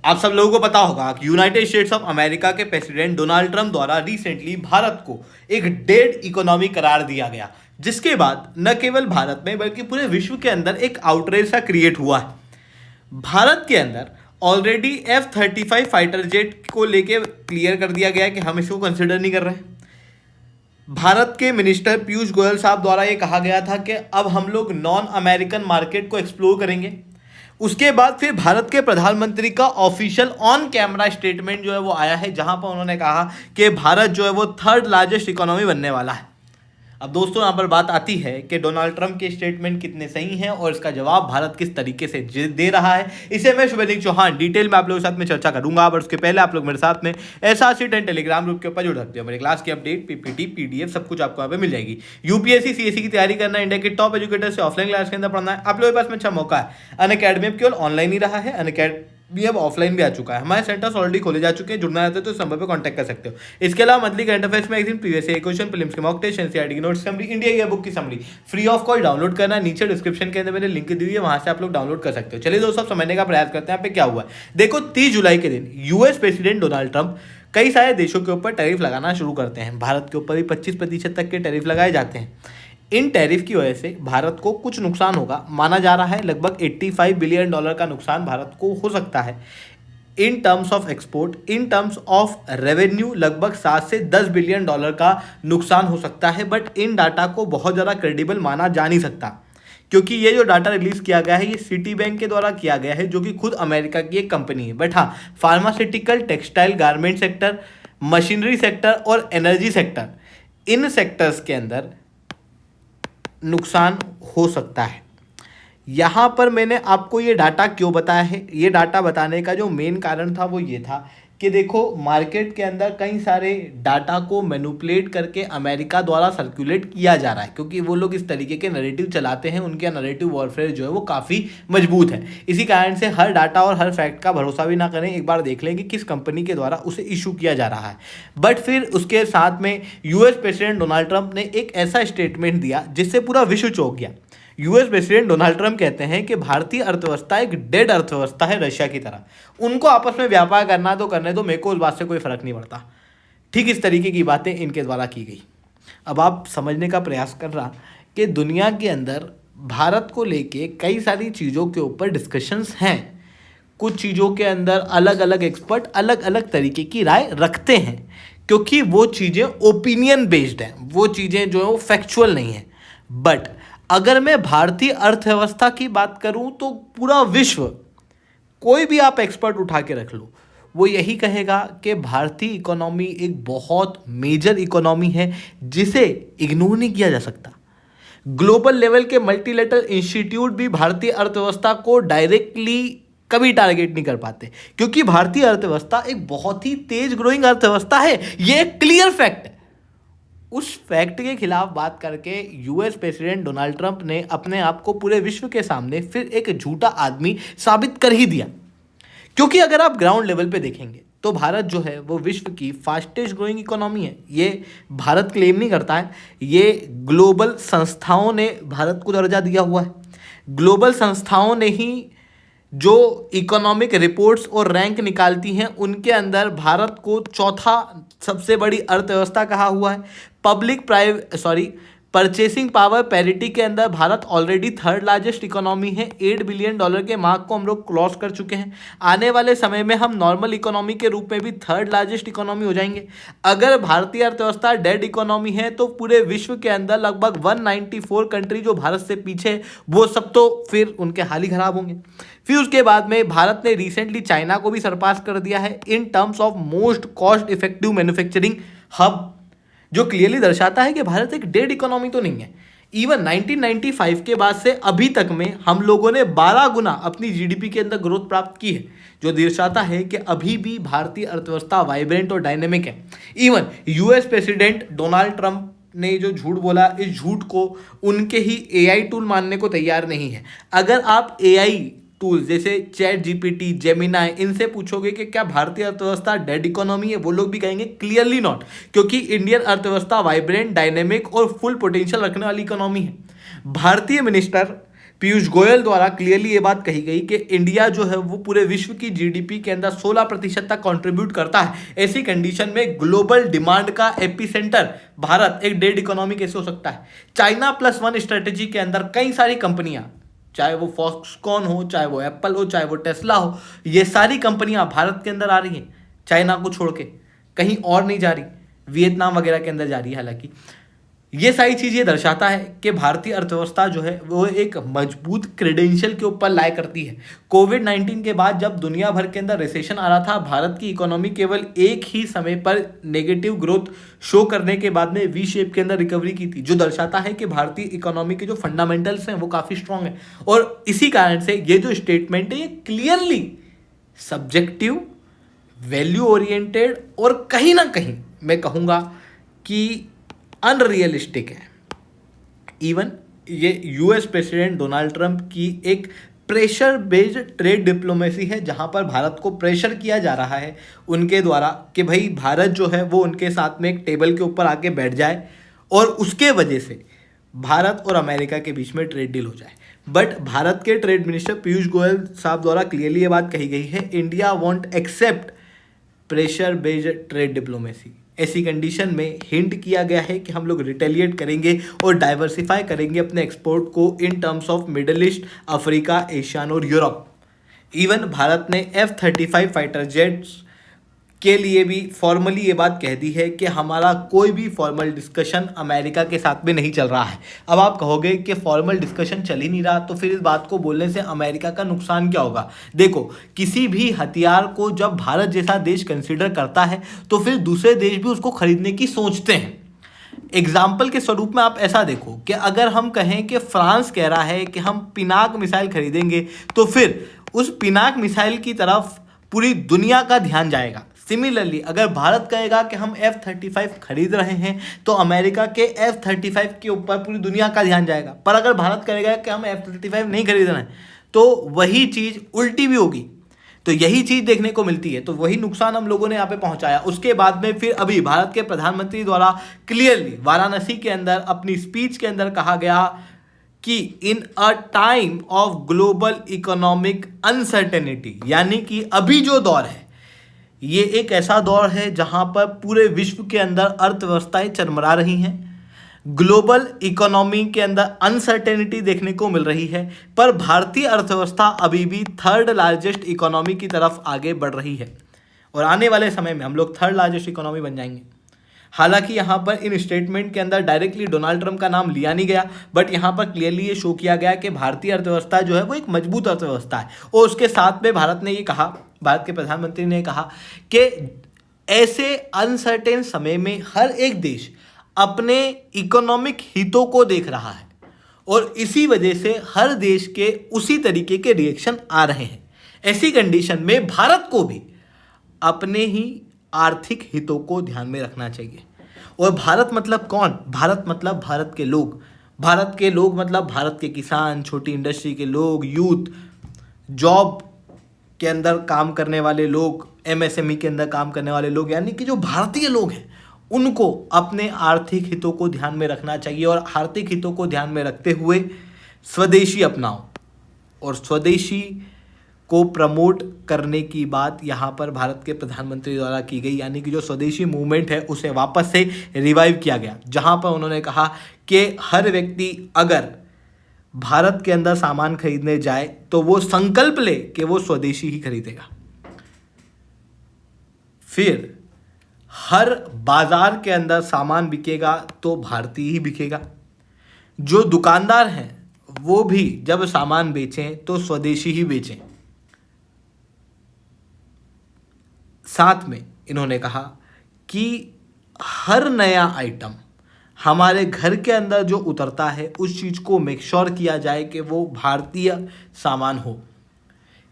आप सब लोगों को पता होगा कि यूनाइटेड स्टेट्स ऑफ अमेरिका के प्रेसिडेंट डोनाल्ड ट्रंप द्वारा रिसेंटली भारत को एक डेड इकोनॉमी करार दिया गया, जिसके बाद न केवल भारत में बल्कि पूरे विश्व के अंदर एक आउटरेज सा क्रिएट हुआ है। भारत के अंदर ऑलरेडी F-35 फाइटर जेट को लेके क्लियर कर दिया गया है कि हम इसको कंसिडर नहीं कर रहे हैं। भारत के मिनिस्टर पीयूष गोयल साहब द्वारा ये कहा गया था कि अब हम लोग नॉन अमेरिकन मार्केट को एक्सप्लोर करेंगे। उसके बाद फिर भारत के प्रधानमंत्री का ऑफिशियल ऑन कैमरा स्टेटमेंट जो है वो आया है, जहां पर उन्होंने कहा कि भारत जो है वो थर्ड लार्जेस्ट इकोनॉमी बनने वाला है। अब दोस्तों यहाँ पर बात आती है कि डोनाल्ड ट्रंप के स्टेटमेंट कितने सही हैं और इसका जवाब भारत किस तरीके से दे रहा है, इसे मैं शुभेंदु चौहान डिटेल में आप लोगों के साथ में चर्चा करूंगा। और उसके पहले आप लोग मेरे साथ में SRC10 टेलीग्राम ग्रुप के ऊपर जुड़ सकते हो। मेरी क्लास की अपडेट, PPT, PDF सब कुछ आपको यहाँ पे मिल जाएगी। UPSC CSE की तैयारी करना है, इंडिया के टॉप एजुकेटर से ऑफलाइन क्लास के अंदर पढ़ना है, आप लोगों के पास में अच्छा मौका है। अनअकैडमी अब केवल ऑनलाइन ही रहा है, अनअकैडमी भी अब ऑफलाइन भी आ चुका है। हमारे सेंटर्स ऑलरेडी खोले जा चुके हैं, जुड़ना चाहते हो तो इस नंबर पे कांटेक्ट कर सकते हो। इसके अलावा monthly current affairs magazine, previous year question, prelims के मॉक टेस्ट, एनसीईआरटी की नोट्स समरी, इंडिया की बुक की summary free of cost download करना है। नीचे डिस्क्रिप्शन के अंदर मैंने लिंक दी हुई है, वहां से आप लोग डाउनलोड कर सकते हो। चलिए दोस्तों, समझने का प्रयास करते हैं यहाँ पे क्या हुआ है। देखो, 30 जुलाई के दिन यूएस प्रेसिडेंट डोनाल्ड ट्रंप कई सारे देशों के ऊपर टैरिफ लगाना शुरू करते हैं। भारत के ऊपर भी 25% तक के टैरिफ लगाए जाते हैं। इन टैरिफ की वजह से भारत को कुछ नुकसान होगा, माना जा रहा है लगभग $85 बिलियन का नुकसान भारत को हो सकता है। In terms of export, in terms of revenue लगभग 7 से 10 बिलियन डॉलर का नुकसान हो सकता है। बट इन डाटा को बहुत ज़्यादा क्रेडिबल माना जा नहीं सकता, क्योंकि ये जो डाटा रिलीज किया गया है ये सिटी बैंक के द्वारा किया गया है, जो कि खुद अमेरिका की एक कंपनी है। बट हाँ, pharmaceutical, textile, garment sector, machinery sector और एनर्जी सेक्टर, इन सेक्टर्स के अंदर नुकसान हो सकता है। यहाँ पर मैंने आपको ये डाटा क्यों बताया है, ये डाटा बताने का जो मेन कारण था वो ये था कि देखो, मार्केट के अंदर कई सारे डाटा को मैनिपुलेट करके अमेरिका द्वारा सर्कुलेट किया जा रहा है, क्योंकि वो लोग इस तरीके के नैरेटिव चलाते हैं। उनके नैरेटिव वॉरफेयर जो है वो काफ़ी मजबूत है। इसी कारण से हर डाटा और हर फैक्ट का भरोसा भी ना करें, एक बार देख लें कि किस कंपनी के द्वारा उसे इशू किया जा रहा है। बट फिर उसके साथ में यूएस प्रेसिडेंट डोनाल्ड ट्रंप ने एक ऐसा स्टेटमेंट दिया जिससे पूरा विश्व चौंक गया। यूएस प्रेसिडेंट डोनाल्ड ट्रंप कहते हैं कि भारतीय अर्थव्यवस्था एक डेड अर्थव्यवस्था है, रशिया की तरह। उनको आपस में व्यापार करना तो करने दो, मेरे को उस बात से कोई फर्क नहीं पड़ता। ठीक इस तरीके की बातें इनके द्वारा की गई। अब आप समझने का प्रयास कर रहा कि दुनिया के अंदर भारत को लेके कई सारी चीज़ों के ऊपर डिस्कशंस हैं। कुछ चीज़ों के अंदर अलग अलग एक्सपर्ट अलग अलग तरीके की राय रखते हैं, क्योंकि वो चीज़ें ओपिनियन बेस्ड हैं, वो चीज़ें जो है वो फैक्चुअल नहीं है। बट अगर मैं भारतीय अर्थव्यवस्था की बात करूं तो पूरा विश्व, कोई भी आप एक्सपर्ट उठा के रख लो, वो यही कहेगा कि भारतीय इकोनॉमी एक बहुत मेजर इकोनॉमी है जिसे इग्नोर नहीं किया जा सकता। ग्लोबल लेवल के मल्टीलेटरल इंस्टीट्यूट भी भारतीय अर्थव्यवस्था को डायरेक्टली कभी टारगेट नहीं कर पाते, क्योंकि भारतीय अर्थव्यवस्था एक बहुत ही तेज ग्रोइंग अर्थव्यवस्था है। ये एक क्लियर फैक्ट है। उस फैक्ट के खिलाफ बात करके यूएस प्रेसिडेंट डोनाल्ड ट्रंप ने अपने आप को पूरे विश्व के सामने फिर एक झूठा आदमी साबित कर ही दिया। क्योंकि अगर आप ग्राउंड लेवल पे देखेंगे तो भारत जो है वो विश्व की फास्टेस्ट ग्रोइंग इकोनॉमी है। ये भारत क्लेम नहीं करता है, ये ग्लोबल संस्थाओं ने भारत को दर्जा दिया हुआ है। ग्लोबल संस्थाओं ने ही जो इकोनॉमिक रिपोर्ट्स और रैंक निकालती हैं उनके अंदर भारत को चौथा सबसे बड़ी अर्थव्यवस्था कहा हुआ है। परचेसिंग पावर पैरिटी के अंदर Bharat already third largest economy है। $8 बिलियन के मार्क को हम लोग क्रॉस कर चुके हैं। आने वाले समय में हम नॉर्मल इकोनॉमी के रूप में भी थर्ड लार्जेस्ट इकोनॉमी हो जाएंगे। अगर भारतीय अर्थव्यवस्था डेड इकोनॉमी है तो पूरे विश्व के अंदर लगभग 194 कंट्री जो भारत से पीछे, वो सब तो फिर उनके हाल ही खराब होंगे। फिर उसके बाद में भारत ने रिसेंटली चाइना को भी सरपास कर दिया है in terms of most cost effective manufacturing hub, जो क्लियरली दर्शाता है कि भारत एक डेड इकोनॉमी तो नहीं है। इवन 1995 के बाद से अभी तक में हम लोगों ने 12 गुना अपनी जीडीपी के अंदर ग्रोथ प्राप्त की है, जो दर्शाता है कि अभी भी भारतीय अर्थव्यवस्था वाइब्रेंट और डायनेमिक है। Even US president Donald Trump ने जो झूठ बोला, इस झूठ को उनके ही एआई टूल मानने को तैयार नहीं है। अगर आप एआई टूल्स जैसे ChatGPT, जेमिनाई, इनसे पूछोगे कि क्या भारतीय अर्थव्यवस्था डेड इकोनॉमी है, वो लोग भी कहेंगे क्लियरली नॉट, क्योंकि इंडियन अर्थव्यवस्था वाइब्रेंट, डायनेमिक और फुल पोटेंशियल रखने वाली इकोनॉमी है। भारतीय मिनिस्टर पीयूष गोयल द्वारा क्लियरली ये बात कही गई कि इंडिया जो है वो पूरे विश्व की जीडीपी के अंदर 16% तक कंट्रीब्यूट करता है। ऐसी कंडीशन में ग्लोबल डिमांड का एपिसेंटर भारत एक डेड इकोनॉमी कैसे हो सकता है? चाइना प्लस वन स्ट्रेटेजी के अंदर कई सारी कंपनियां, चाहे वो फॉक्सकॉन हो, चाहे वो एप्पल हो, चाहे वो टेस्ला हो, ये सारी कंपनियां भारत के अंदर आ रही हैं, चाइना को छोड़ के कहीं और नहीं जा रही, वियतनाम वगैरह के अंदर जा रही है। हालांकि ये सारी चीज़ ये दर्शाता है कि भारतीय अर्थव्यवस्था जो है वो एक मजबूत क्रेडेंशियल के ऊपर लाया करती है। कोविड-19 के बाद जब दुनिया भर के अंदर रिसेशन आ रहा था, भारत की इकोनॉमी केवल एक ही समय पर नेगेटिव ग्रोथ शो करने के बाद में वी शेप के अंदर रिकवरी की थी, जो दर्शाता है कि भारतीय इकोनॉमी के जो फंडामेंटल्स हैं वो काफ़ी स्ट्रांग है। और इसी कारण से ये जो स्टेटमेंट है ये क्लियरली सब्जेक्टिव, वैल्यू ओरिएंटेड और कहीं ना कहीं मैं कहूँगा कि अनरियलिस्टिक है। इवन ये यूएस प्रेसिडेंट डोनाल्ड ट्रंप की एक प्रेशर बेस्ड ट्रेड डिप्लोमेसी है, जहां पर भारत को प्रेशर किया जा रहा है उनके द्वारा कि भाई भारत जो है वो उनके साथ में एक टेबल के ऊपर आके बैठ जाए और उसके वजह से भारत और अमेरिका के बीच में ट्रेड डील हो जाए। बट भारत के ट्रेड मिनिस्टर पीयूष गोयल साहब द्वारा क्लियरली ये बात कही गई है, India won't accept pressure based trade diplomacy. ऐसी कंडीशन में हिंट किया गया है कि हम लोग रिटेलिएट करेंगे और डाइवर्सिफाई करेंगे अपने एक्सपोर्ट को in terms of middle east, Africa, Asian और यूरोप। इवन भारत ने F-35 फाइटर जेट्स के लिए भी फॉर्मली ये बात कह दी है कि हमारा कोई भी फॉर्मल डिस्कशन अमेरिका के साथ में नहीं चल रहा है। अब आप कहोगे कि फॉर्मल डिस्कशन चल ही नहीं रहा, तो फिर इस बात को बोलने से अमेरिका का नुकसान क्या होगा? देखो, किसी भी हथियार को जब भारत जैसा देश कंसिडर करता है तो फिर दूसरे देश भी उसको खरीदने की सोचते हैं। एग्जाम्पल के स्वरूप में आप ऐसा देखो कि अगर हम कहें कि फ्रांस कह रहा है कि हम पिनाक मिसाइल खरीदेंगे, तो फिर उस पिनाक मिसाइल की तरफ पूरी दुनिया का ध्यान जाएगा। सिमिलरली अगर भारत कहेगा कि हम F-35 खरीद रहे हैं, तो अमेरिका के F-35 के ऊपर पूरी दुनिया का ध्यान जाएगा। पर अगर भारत कहेगा कि हम F-35 नहीं खरीद रहे हैं, तो वही चीज़ उल्टी भी होगी। तो यही चीज़ देखने को मिलती है, तो वही नुकसान हम लोगों ने यहाँ पे पहुँचाया। उसके बाद में फिर अभी भारत के प्रधानमंत्री द्वारा क्लियरली वाराणसी के अंदर अपनी स्पीच के अंदर कहा गया कि in a time of global economic uncertainty, यानी कि अभी जो दौर है ये एक ऐसा दौर है जहां पर पूरे विश्व के अंदर अर्थव्यवस्थाएं चरमरा रही हैं, ग्लोबल इकोनॉमी के अंदर अनसर्टेनिटी देखने को मिल रही है, पर भारतीय अर्थव्यवस्था अभी भी थर्ड लार्जेस्ट इकोनॉमी की तरफ आगे बढ़ रही है और आने वाले समय में हम लोग थर्ड लार्जेस्ट इकोनॉमी बन जाएंगे। हालांकि यहाँ पर इन स्टेटमेंट के अंदर डायरेक्टली डोनाल्ड ट्रंप का नाम लिया नहीं गया, बट यहाँ पर क्लियरली ये शो किया गया कि भारतीय अर्थव्यवस्था जो है वो एक मजबूत अर्थव्यवस्था है। और उसके साथ में भारत ने ये कहा, भारत के प्रधानमंत्री ने कहा कि ऐसे अनसर्टेन समय में हर एक देश अपने इकोनॉमिक हितों को देख रहा है और इसी वजह से हर देश के उसी तरीके के रिएक्शन आ रहे हैं। ऐसी कंडीशन में भारत को भी अपने ही आर्थिक हितों को ध्यान में रखना चाहिए। और भारत मतलब कौन? भारत मतलब भारत के लोग। भारत के लोग मतलब भारत के किसान, छोटी इंडस्ट्री के लोग, यूथ, जॉब के अंदर काम करने वाले लोग, MSME के अंदर काम करने वाले लोग, यानी कि जो भारतीय लोग हैं उनको अपने आर्थिक हितों को ध्यान में रखना चाहिए। और आर्थिक हितों को ध्यान में रखते हुए स्वदेशी अपनाओ और स्वदेशी को प्रमोट करने की बात यहाँ पर भारत के प्रधानमंत्री द्वारा की गई, यानी कि जो स्वदेशी मूवमेंट है उसे वापस से रिवाइव किया गया, जहाँ पर उन्होंने कहा कि हर व्यक्ति अगर भारत के अंदर सामान खरीदने जाए तो वो संकल्प ले कि वो स्वदेशी ही खरीदेगा। फिर हर बाजार के अंदर सामान बिकेगा तो भारतीय ही बिकेगा। जो दुकानदार हैं वो भी जब सामान बेचें तो स्वदेशी ही बेचें। साथ में इन्होंने कहा कि हर नया आइटम हमारे घर के अंदर जो उतरता है उस चीज़ को मेक श्योर किया जाए कि वो भारतीय सामान हो।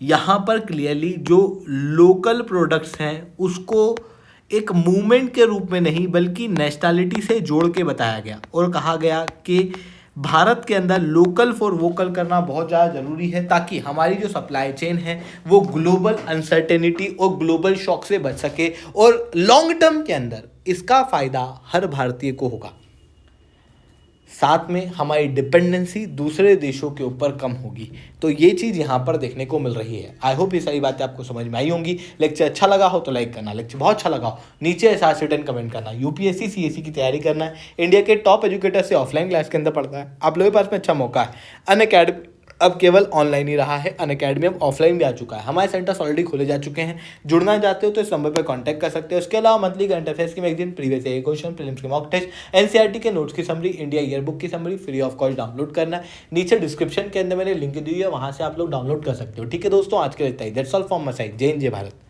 यहाँ पर क्लियरली जो लोकल प्रोडक्ट्स हैं उसको एक मूवमेंट के रूप में नहीं बल्कि नेशनलिटी से जोड़ के बताया गया और कहा गया कि भारत के अंदर लोकल फॉर वोकल करना बहुत ज़्यादा ज़रूरी है, ताकि हमारी जो सप्लाई चेन है वो ग्लोबल अनसर्टेनिटी और ग्लोबल शॉक से बच सके और लॉन्ग टर्म के अंदर इसका फ़ायदा हर भारतीय को होगा। साथ में हमारी डिपेंडेंसी दूसरे देशों के ऊपर कम होगी। तो ये चीज़ यहाँ पर देखने को मिल रही है। आई होप ये सारी बातें आपको समझ में आई होंगी। लेक्चर अच्छा लगा हो तो लाइक करना, लेक्चर बहुत अच्छा लगा हो नीचे ऐसा रिटर्न कमेंट करना। यूपीएससी सीएससी की तैयारी करना है, इंडिया के टॉप एजुकेटर से ऑफलाइन क्लास के अंदर पढ़ना है, आप लोगों के पास में अच्छा मौका है। अनअकैडमी अब केवल ऑनलाइन ही रहा है, अनअकैडमी अब ऑफलाइन भी आ चुका है। हमारे सेंटर्स ऑलरेडी खोले जा चुके हैं। जुड़ना चाहते हो तो इस नंबर पर कांटेक्ट कर सकते हो। उसके अलावा मंथली करंट अफेयर्स की magazine, previous year question, prelims के मॉक टेस्ट, एनसीईआरटी के नोट्स की समरी, इंडिया ईयर बुक की summary free of cost download करना है। नीचे डिस्क्रिप्शन के अंदर मैंने लिंक दी है, वहां से आप लोग डाउनलोड कर सकते हो। ठीक है दोस्तों, आज के लिए इतना ही। That's all from my side. जय हिंद, जय भारत।